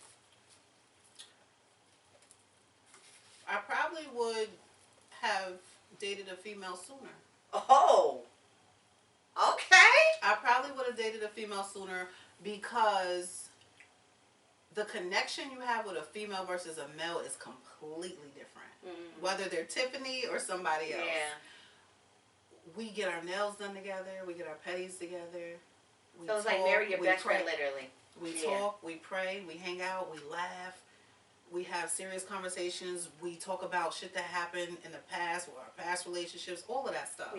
I probably would have dated a female sooner. Oh. Okay. I probably would have dated a female sooner, because the connection you have with a female versus a male is completely different. Whether they're Tiffany or somebody else. We get our nails done together. We get our petties together. So it's like marry your best friend, literally. We talk, we pray, we hang out, we laugh. We have serious conversations. We talk about shit that happened in the past, or our past relationships, all of that stuff.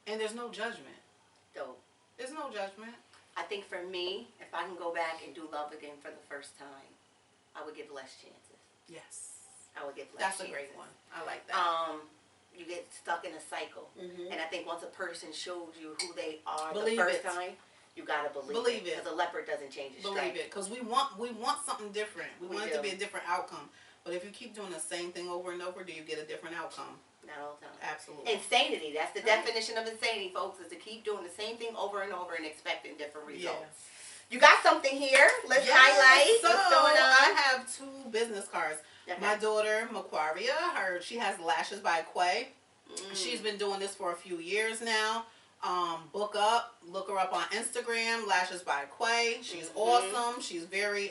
And there's no judgment. Dope. There's no judgment. I think for me, if I can go back and do love again for the first time, I would give less chances. Yes. I would give less chances. That's a great one. I like that. You get stuck in a cycle. And I think once a person showed you who they are the first time, you gotta believe it. Because a leopard doesn't change his Believe it. Because we want something different. We want it to be a different outcome. But if you keep doing the same thing over and over, do you get a different outcome? Not all the time. Absolutely. Insanity. That's the definition of insanity, folks, is to keep doing the same thing over and over and expecting different results. You got something here. Let's highlight what's going on. I have 2 business cards. My daughter, Macquaria, she has Lashes by Quay. She's been doing this for a few years now. Look her up on Instagram, Lashes by Quay. She's awesome. She's very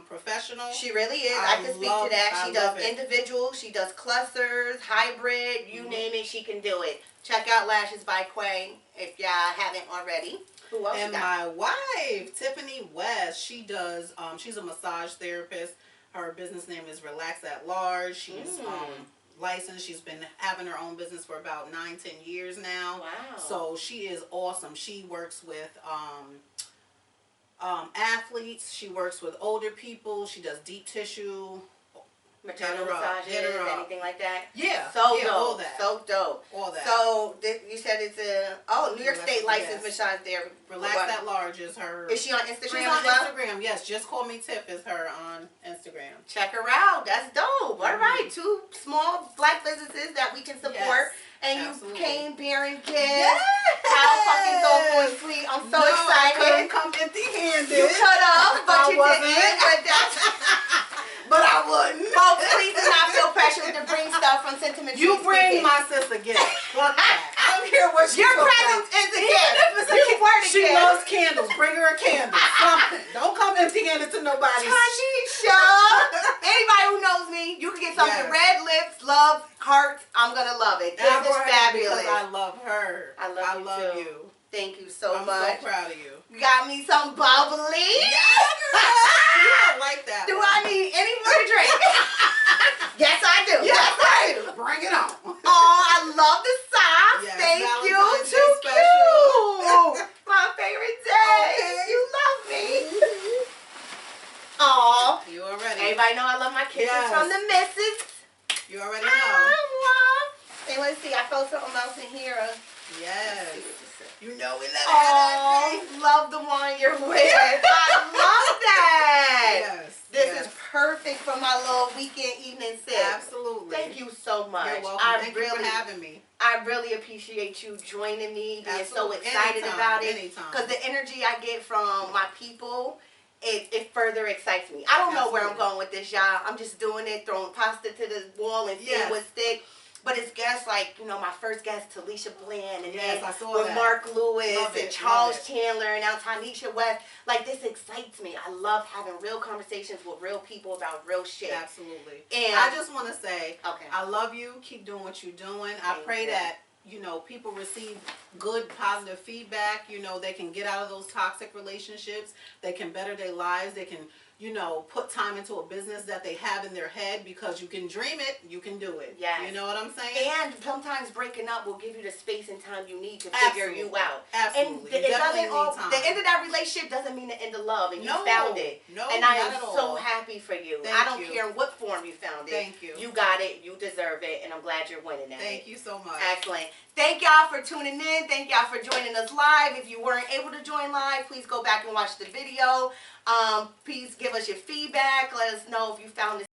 professional. She really is. I can speak to that. She does individual, she does clusters, hybrid, you name it, she can do it. Check out Lashes by Quay if y'all haven't already. Who else? And my wife, Tiffany West, she does, she's a massage therapist. Her business name is Relax at Large. She's licensed. She's been having her own business for about 9-10 years now. Wow. So she is awesome. She works with athletes. She works with older people. She does deep tissue. Maternal massages, anything like that? Yeah. So dope. All that. So dope. All that. So you said it's New York State licensed massage therapist. Relax at Large is her. Is she on Instagram She's on as well? Instagram, yes. Just Call Me Tiff is her on Instagram. Instagram. Check her out. That's dope. All right. 2 small Black businesses that we can support. Yes, and you absolutely. came bearing gifts. Yes. How fucking thoughtful and sweet. I'm so excited. I couldn't come empty-handed. You could have, but I you wasn't. didn't. But that's... But I wouldn't. Folks, please do not feel pressured to bring stuff from Sentimental. You bring my sister gifts. Fuck that. I don't care what she Your talks presence about. is a Even gift. if it's a You gift. were the She gift. loves candles. Bring her a candle. Something. Don't come empty-handed to nobody. Tanesha. Anybody who knows me, you can get something. Yes. Red lips, love, hearts. I'm gonna love it. This is fabulous. I love her. I love you. Thank you so I'm much. so proud of you. You got me some bubbly. Yes, you don't like that. Do one. I need any more drink? Yes, I do. Yes, I do. Bring it on. Oh, I love the socks. Yes, Thank you. Valentine's Day Too special. cute. My favorite day. Okay. You love me. Aw. You already. Everybody know I love my kisses Yes. from the missus. You already know. And let's see, I felt something else in here. Yes. You know we let Oh, her love the one you're with. I love that. Yes. This yes. is perfect for my little weekend evening sip. Absolutely. Thank you so much. You're welcome. Thank you for having me. I really appreciate you joining me, being so Absolutely. excited Anytime, about it. anytime. Because the energy I get from my people, it further excites me. I don't know where I'm Absolutely. going with this, y'all. I'm just doing it, throwing pasta to the wall and seeing Yes. what sticks. But it's guests like, my first guest, Tanesha Bland, and Yes, then I saw with that. Mark Lewis Love and it, Charles love it. Chandler and now Tanesha West. Like, this excites me. I love having real conversations with real people about real shit. Absolutely. And I just want to say, okay. I love you. Keep doing what you're doing. I Thank pray you. that, people receive good, positive feedback. They can get out of those toxic relationships. They can better their lives. They can, put time into a business that they have in their head, because you can dream it, you can do it. Yes. You know what I'm saying? And sometimes breaking up will give you the space and time you need to figure Absolutely. you out. Absolutely. And You it definitely doesn't all, need time. the end of that relationship doesn't mean the end of love, and No, you found it. no, and I not am at so all. happy for you. Thank I don't you. care in what form you found it. Thank you. You got it. You deserve it, and I'm glad you're winning at it. Thank you so much. Excellent. Thank y'all for tuning in. Thank y'all for joining us live. If you weren't able to join live, please go back and watch the video. Please give us your feedback. Let us know if you found this